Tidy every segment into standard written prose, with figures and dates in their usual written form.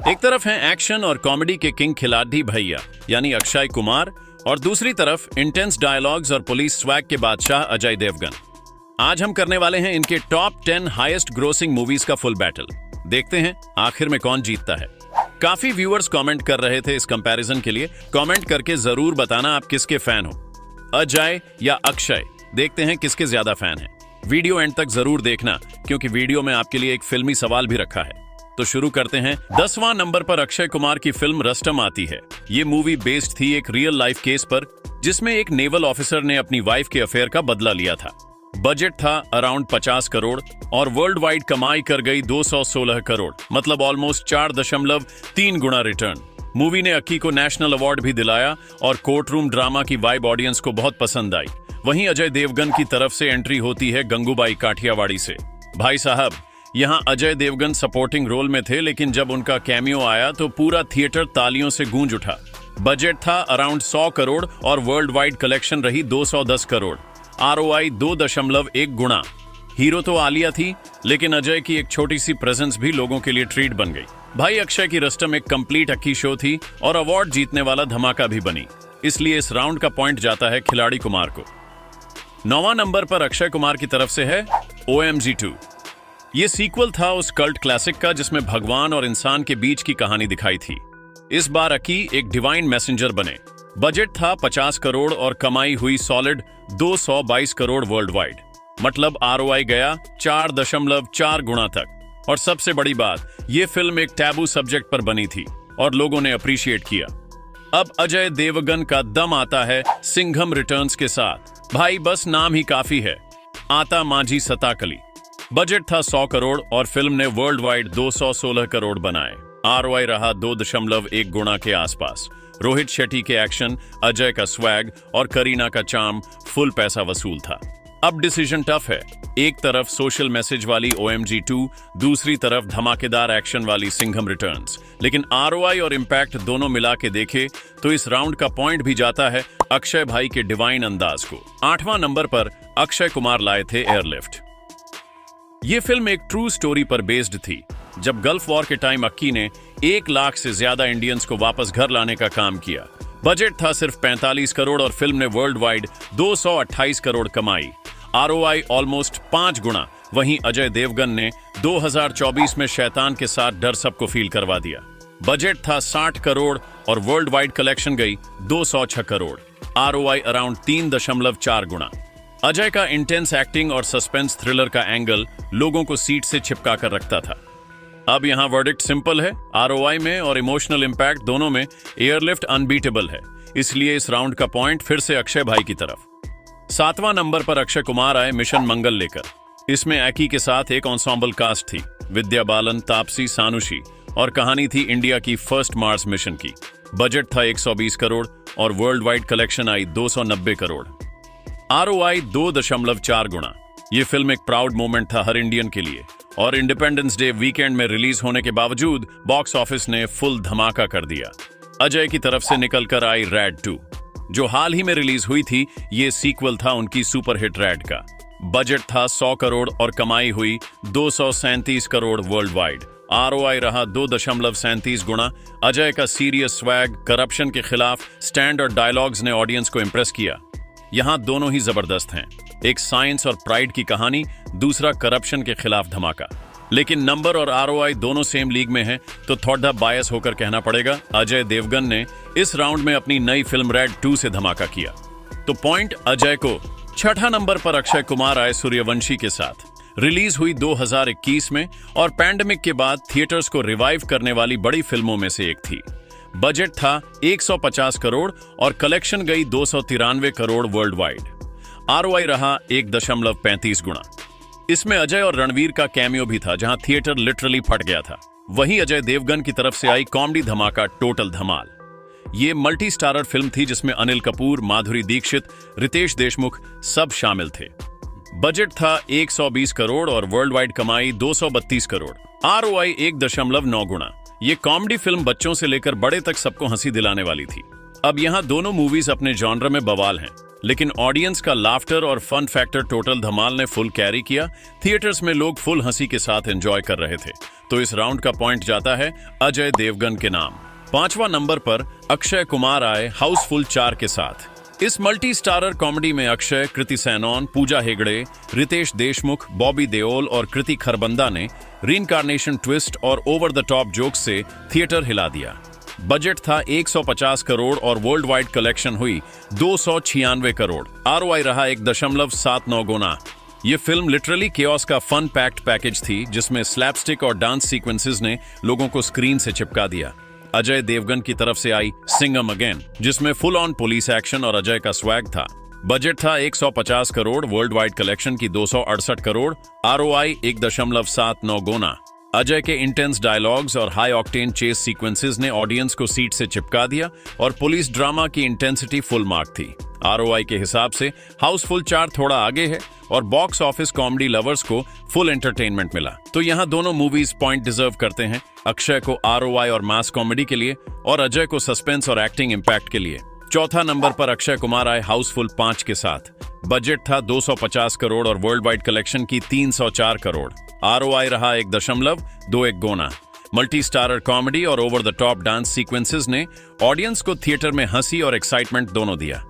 एक तरफ हैं एक्शन और कॉमेडी के किंग खिलाड़ी भैया यानी अक्षय कुमार, और दूसरी तरफ इंटेंस डायलॉग्स और पुलिस स्वैग के बादशाह अजय देवगन। आज हम करने वाले हैं इनके टॉप 10 हाईएस्ट ग्रोसिंग मूवीज का फुल बैटल। देखते हैं आखिर में कौन जीतता है। काफी व्यूअर्स कमेंट कर रहे थे इस कंपैरिजन के लिए। कमेंट करके जरूर बताना आप किसके फैन हो, अजय या अक्षय। देखते हैं किसके ज्यादा फैन हैं। वीडियो एंड तक जरूर देखना क्योंकि वीडियो में आपके लिए एक फिल्मी सवाल भी रखा है। तो शुरू करते हैं। 10वां नंबर पर अक्षय कुमार की फिल्म रस्टम आती है। ये मूवी बेस्ड थी एक रियल लाइफ केस पर जिसमें एक नेवल ऑफिसर ने अपनी वाइफ के अफेयर का बदला लिया था। बजट था अराउंड 50 करोड़ और वर्ल्ड वाइड कमाई कर गई 216 करोड़, मतलब ऑलमोस्ट 4.3 गुना रिटर्न। मूवी ने अक्की को नेशनल अवार्ड भी दिलाया और कोर्ट रूम ड्रामा की वाइब ऑडियंस को बहुत पसंद आई। वहीं अजय देवगन की तरफ से एंट्री होती है गंगूबाई काठियावाड़ी से। भाई साहब, यहाँ अजय देवगन सपोर्टिंग रोल में थे, लेकिन जब उनका कैमियो आया तो पूरा थिएटर तालियों से गूंज उठा। बजट था अराउंड 100 करोड़ और वर्ल्ड वाइड कलेक्शन रही 210 करोड़। ROI 2.1 गुना। हीरो तो आलिया थी, लेकिन अजय की एक छोटी सी प्रेजेंस भी लोगों के लिए ट्रीट बन गई। भाई अक्षय की रस्टम एक कंप्लीट अक्की शो थी और अवार्ड जीतने वाला धमाका भी बनी, इसलिए इस राउंड का पॉइंट जाता है खिलाड़ी कुमार को। 9वां नंबर पर अक्षय कुमार की तरफ से है OMG 2। ये सीक्वल था उस कल्ट क्लासिक का जिसमें भगवान और इंसान के बीच की कहानी दिखाई थी। इस बार अकी एक डिवाइन मैसेंजर बने। बजट था 50 करोड़ और कमाई हुई सॉलिड 222 करोड़ वर्ल्ड वाइड, मतलब ROI गया 4.4 गुना तक। और सबसे बड़ी बात, ये फिल्म एक टैबू सब्जेक्ट पर बनी थी और लोगों ने अप्रिशिएट किया। अब अजय देवगन का दम आता है सिंघम रिटर्न्स के साथ। भाई बस नाम ही काफी है, आता माझी सताकली। बजट था 100 करोड़ और फिल्म ने वर्ल्ड वाइड 216 करोड़ बनाए। ROI रहा 2.1 गुना के आसपास। रोहित शेट्टी के एक्शन, अजय का स्वैग और करीना का चार्म फुल पैसा वसूल था। अब डिसीजन टफ है। एक तरफ सोशल मैसेज वाली OMG 2, दूसरी तरफ धमाकेदार एक्शन वाली सिंघम रिटर्न्स। लेकिन ROI और इम्पैक्ट दोनों मिला के देखे तो इस राउंड का पॉइंट भी जाता है अक्षय भाई के डिवाइन अंदाज को। 8वां नंबर पर अक्षय कुमार लाए थे एयरलिफ्ट। ये फिल्म एक ट्रू स्टोरी पर बेस्ड थी। जब गल्फ वॉर के टाइम अक्की ने 1 लाख से ज्यादा इंडियंस को वापस घर लाने का काम किया। बजट था सिर्फ 45 करोड़ और फिल्म ने वर्ल्ड वाइड 228 करोड़ कमाई। ROI ऑलमोस्ट 5 गुना। वहीं अजय देवगन ने 2024 में शैतान के साथ डर सबको फील करवा दिया। बजट था 60 करोड़ और वर्ल्ड वाइड कलेक्शन गई 206 करोड़। ROI अराउंड 3.4 गुना। अजय का इंटेंस एक्टिंग और सस्पेंस थ्रिलर का एंगल लोगों को सीट से चिपका कर रखता था। अब यहाँ वर्डिक्ट सिंपल है, ROI में और इमोशनल इम्पैक्ट दोनों में एयरलिफ्ट अनबीटेबल है, इसलिए इस राउंड का पॉइंट फिर से अक्षय भाई की तरफ। 7वां नंबर पर अक्षय कुमार आए मिशन मंगल लेकर। इसमें एकी के साथ एक एंसेंबल कास्ट थी, विद्या बालन, तापसी, सानुशी, और कहानी थी इंडिया की फर्स्ट मार्स मिशन की। बजट था 120 करोड़ और वर्ल्ड वाइड कलेक्शन आई 290 करोड़। ROI 2.4 गुना। ये फिल्म एक प्राउड मोमेंट था हर इंडियन के लिए और इंडिपेंडेंस डे वीकेंड में रिलीज होने के बावजूद बॉक्स ऑफिस ने फुल धमाका कर दिया। अजय की तरफ से निकल कर आई रैड 2, जो हाल ही में रिलीज हुई थी। ये सीक्वल था उनकी सुपरहिट रैड का। बजट था 100 करोड़ और कमाई हुई 237 करोड़ वर्ल्ड वाइड। ROI रहा 2.37 गुना। अजय का सीरियस स्वैग, करप्शन के खिलाफ स्टैंड और डायलॉग्स ने ऑडियंस को इंप्रेस किया। यहाँ दोनों ही जबरदस्त हैं, एक साइंस और प्राइड की कहानी, दूसरा करप्शन के खिलाफ धमाका। लेकिन नंबर और ROI दोनों सेम लीग में हैं, तो थोड़ा बायस होकर कहना पड़ेगा अजय देवगन ने इस राउंड में अपनी नई फिल्म रैड 2 से धमाका किया। तो पॉइंट अजय को। 6ठा नंबर पर अक्षय कुमार आए सूर्यवंशी के साथ। रिलीज हुई 2021 में और पैंडेमिक के बाद थिएटर्स को रिवाइव करने वाली बड़ी फिल्मों में से एक थी। बजट था 150 करोड़ और कलेक्शन गई 293 करोड़ वर्ल्ड वाइड। ROI रहा 1.35 गुना। इसमें अजय और रणवीर का कैमियो भी था, जहां थिएटर लिटरली फट गया था। वहीं अजय देवगन की तरफ से आई कॉमेडी धमाका टोटल धमाल। ये मल्टी स्टारर फिल्म थी जिसमें अनिल कपूर, माधुरी दीक्षित, रितेश देशमुख सब शामिल थे। बजट था 120 करोड़ और वर्ल्ड वाइड कमाई 232 करोड़। ROI 1.9 गुना। ये कॉमेडी फिल्म बच्चों से लेकर बड़े तक सबको हंसी दिलाने वाली थी। अब यहाँ दोनों मूवीज अपने जॉनर में बवाल हैं, लेकिन ऑडियंस का लाफ्टर और फन फैक्टर टोटल धमाल ने फुल कैरी किया। थिएटर्स में लोग फुल हंसी के साथ एंजॉय कर रहे थे। तो इस राउंड का पॉइंट जाता है अजय देवगन के नाम। 5वां नंबर पर अक्षय कुमार आए हाउसफुल 4 के साथ। इस मल्टी स्टारर कॉमेडी में अक्षय, कृति सैनन, पूजा हेगड़े, रितेश देशमुख, बॉबी देओल और कृति खरबंदा ने रीइंकार्नेशन ट्विस्ट और ओवर द टॉप जोक्स से थिएटर हिला दिया। बजट था 150 करोड़ और वर्ल्ड वाइड कलेक्शन हुई 296 करोड़। आरओआई रहा 1.79 गुना। ये फिल्म लिटरली केओस का फन पैक्ड पैकेज थी, जिसमें स्लैपस्टिक और डांस सीक्वेंसेस ने लोगों को स्क्रीन से चिपका दिया। अजय देवगन की तरफ से आई सिंगम अगेन, जिसमें फुल ऑन पुलिस एक्शन और अजय का स्वैग था। बजट था 150 करोड़, वर्ल्ड वाइड कलेक्शन की 268 करोड़। आरओआई 1.79 गुना। अजय के इंटेंस डायलॉग्स और हाई ऑक्टेन चेस सीक्वेंसेस ने ऑडियंस को सीट से चिपका दिया और पुलिस ड्रामा की इंटेंसिटी फुल मार्क थी। आरओआई के हिसाब से हाउसफुल 4 थोड़ा आगे है और बॉक्स ऑफिस कॉमेडी लवर्स को फुल एंटरटेनमेंट मिला। तो यहाँ दोनों मूवीज पॉइंट डिजर्व करते हैं, अक्षय को आरओआई और मास कॉमेडी के लिए और अजय को सस्पेंस और एक्टिंग इम्पैक्ट के लिए। 4था नंबर पर अक्षय कुमार आए हाउसफुल 5 के साथ। बजट था 250 करोड़ और वर्ल्ड वाइड कलेक्शन की 304 करोड़। आरओआई रहा 1.21 गुना। मल्टी स्टारर कॉमेडी और over the top dance sequences ने ऑडियंस को थिएटर में हंसी और एक्साइटमेंट दोनों दिया।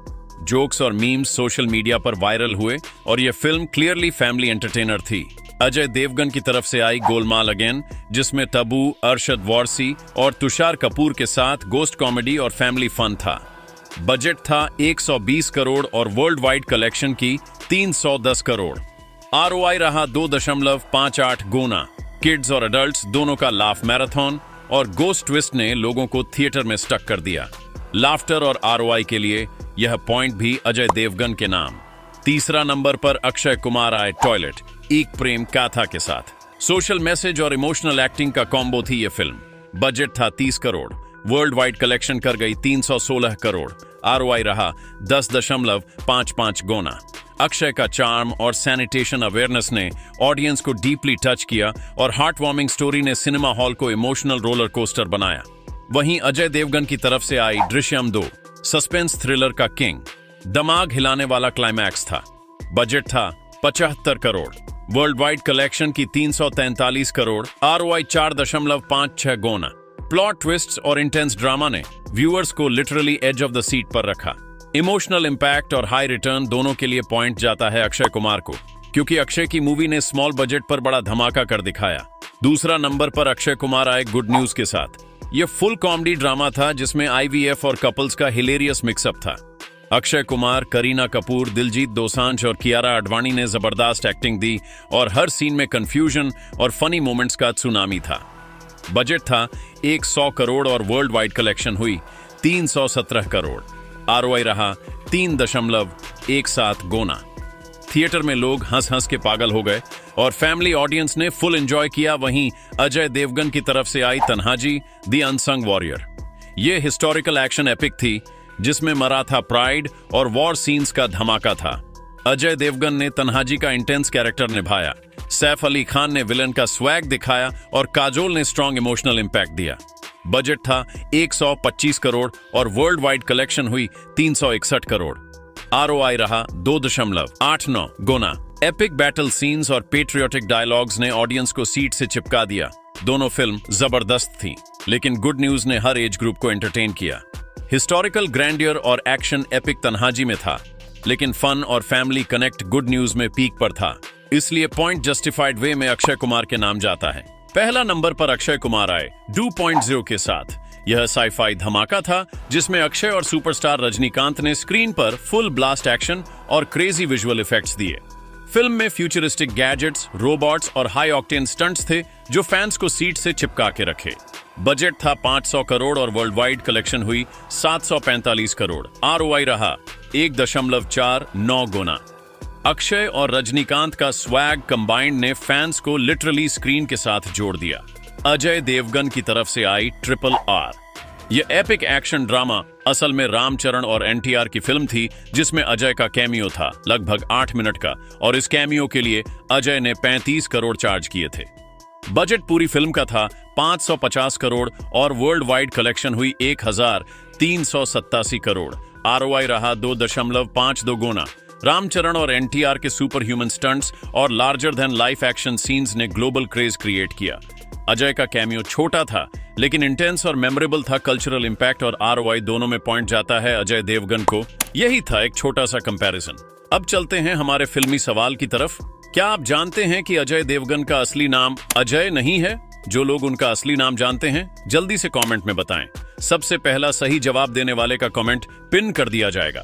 जोक्स और मीम्स सोशल मीडिया पर वायरल हुए और यह फिल्म क्लियरली फैमिली एंटरटेनर थी। अजय देवगन की तरफ से आई गोलमाल अगेन, जिसमें तबू, अरशद वारसी और तुषार कपूर के साथ गोस्ट कॉमेडी और फैमिली फन था। बजट था 120 करोड़ और वर्ल्ड वाइड कलेक्शन की 310 करोड़। आरओआई रहा 2.58 गुना। किड्स और एडल्ट्स दोनों का लाफ मैराथन और गोस्ट ट्विस्ट ने लोगों को थिएटर में स्टक कर दिया। लाफ्टर और आरओआई के लिए यह पॉइंट भी अजय देवगन के नाम। 3रा नंबर पर अक्षय कुमार आए टॉयलेट, एक प्रेम गाथा के साथ। सोशल मैसेज और इमोशनल एक्टिंग का कॉम्बो थी यह फिल्म। बजट था 30 करोड़, वर्ल्ड वाइड कलेक्शन कर गई 316 करोड़। आरओआई रहा 10.55 गुना। अक्षय का चार्म और सैनिटेशन अवेयरनेस ने ऑडियंस को डीपली टच किया और हार्ट वार्मिंग स्टोरी ने सिनेमा हॉल को इमोशनल रोलर कोस्टर बनाया। वहीं अजय देवगन की तरफ से आई दृश्यम 2, सस्पेंस थ्रिलर का किंग। दिमाग हिलाने वाला क्लाइमैक्स था। बजट था 75 करोड़, वर्ल्ड वाइड कलेक्शन की 343 करोड़। आरओआई 4.56 गुना। प्लॉट ट्विस्ट्स और इंटेंस ड्रामा ने व्यूअर्स को literally edge of the seat पर रखा। इमोशनल इंपैक्ट और हाई रिटर्न दोनों के लिए पॉइंट जाता है अक्षय कुमार को, क्योंकि अक्षय की मूवी ने स्मॉल बजट पर बड़ा धमाका कर दिखाया। 2रा नंबर पर अक्षय कुमार आए गुड न्यूज के साथ। यह फुल कॉमेडी ड्रामा था, जिसमें आईवीएफ और कपल्स का हिलेरियस मिक्सअप था। अक्षय कुमार, करीना कपूर, दिलजीत दोसांझ और कियारा आडवाणी ने जबरदस्त एक्टिंग दी और हर सीन में कंफ्यूजन और फनी मोमेंट्स का सुनामी था। बजट था 100 करोड़ और वर्ल्ड वाइड कलेक्शन हुई 317 करोड़। आरओआई रहा 3.17 गुना। थिएटर में लोग हंस हंस के पागल हो गए और फैमिली ऑडियंस ने फुल एंजॉय किया। वहीं अजय देवगन की तरफ से आई तन्हाजी द अनसंग वॉरियर। यह हिस्टोरिकल एक्शन एपिक थी, जिसमें मराठा प्राइड और वॉर सीन्स का धमाका था। अजय देवगन ने तन्हाजी का इंटेंस कैरेक्टर निभाया, सैफ अली खान ने विलन का स्वैग दिखाया और काजोल ने स्ट्रॉन्ग इमोशनल इंपैक्ट दिया। बजट था 125 करोड़ और वर्ल्ड वाइड कलेक्शन हुई 361 करोड़। आरओआई रहा 2.89 गुना। एपिक बैटल सीन्स और पेट्रियोटिक डायलॉग्स ने ऑडियंस को सीट से चिपका दिया। दोनों फिल्म जबरदस्त थी, लेकिन गुड न्यूज ने हर एज ग्रुप को एंटरटेन किया। हिस्टोरिकल ग्रैंडियर और एक्शन एपिक तन्हाजी में था, लेकिन फन और फैमिली कनेक्ट गुड न्यूज में पीक पर था। इसलिए पॉइंट जस्टिफाइड वे में अक्षय कुमार के नाम जाता है। पहला नंबर पर अक्षय कुमार आए 2.0 के साथ। यह साईफाई धमाका था, जिसमें अक्षय और सुपरस्टार रजनीकांत ने स्क्रीन पर फुल ब्लास्ट एक्शन और क्रेजी विजुअल इफेक्ट्स दिए। फिल्म में फ्यूचरिस्टिक गैजेट्स, रोबोट्स और हाई ऑक्टेन स्टंट्स थे, जो फैंस को सीट से चिपका के रखे। बजट था 500 करोड़ और वर्ल्ड वाइड कलेक्शन हुई 745 करोड़। आरओआई रहा 1.49 गुना। अक्षय और रजनीकांत का स्वैग कंबाइंड ने फैंस को लिटरली स्क्रीन के साथ जोड़ दिया। अजय देवगन की तरफ से आई RRR। यह एपिक एक्शन ड्रामा असल में रामचरण और एनटीआर की फिल्म थी, जिसमें अजय का कैमियो था लगभग 8 मिनट का, और इस कैमियो के लिए अजय ने 35 करोड़ चार्ज किए थे। बजट पूरी फिल्म का था 550 करोड़ और वर्ल्ड वाइड कलेक्शन हुई 1387 करोड़। आरओआई रहा 2.52 गुना। रामचरण और एनटीआर के सुपर ह्यूमन स्टंट्स और larger than life action scenes ने ग्लोबल क्रेज क्रिएट किया। अजय का कैमियो छोटा था लेकिन इंटेंस और मेमोरेबल था। कल्चरल इंपैक्ट और आरओआई दोनों में पॉइंट जाता है अजय देवगन को। यही था एक छोटा सा कंपैरिजन। अब चलते हैं हमारे फिल्मी सवाल की तरफ। क्या आप जानते हैं कि अजय देवगन का असली नाम अजय नहीं है? जो लोग उनका असली नाम जानते हैं जल्दी से कमेंट में बताएं। सबसे पहला सही जवाब देने वाले का कमेंट पिन कर दिया जाएगा।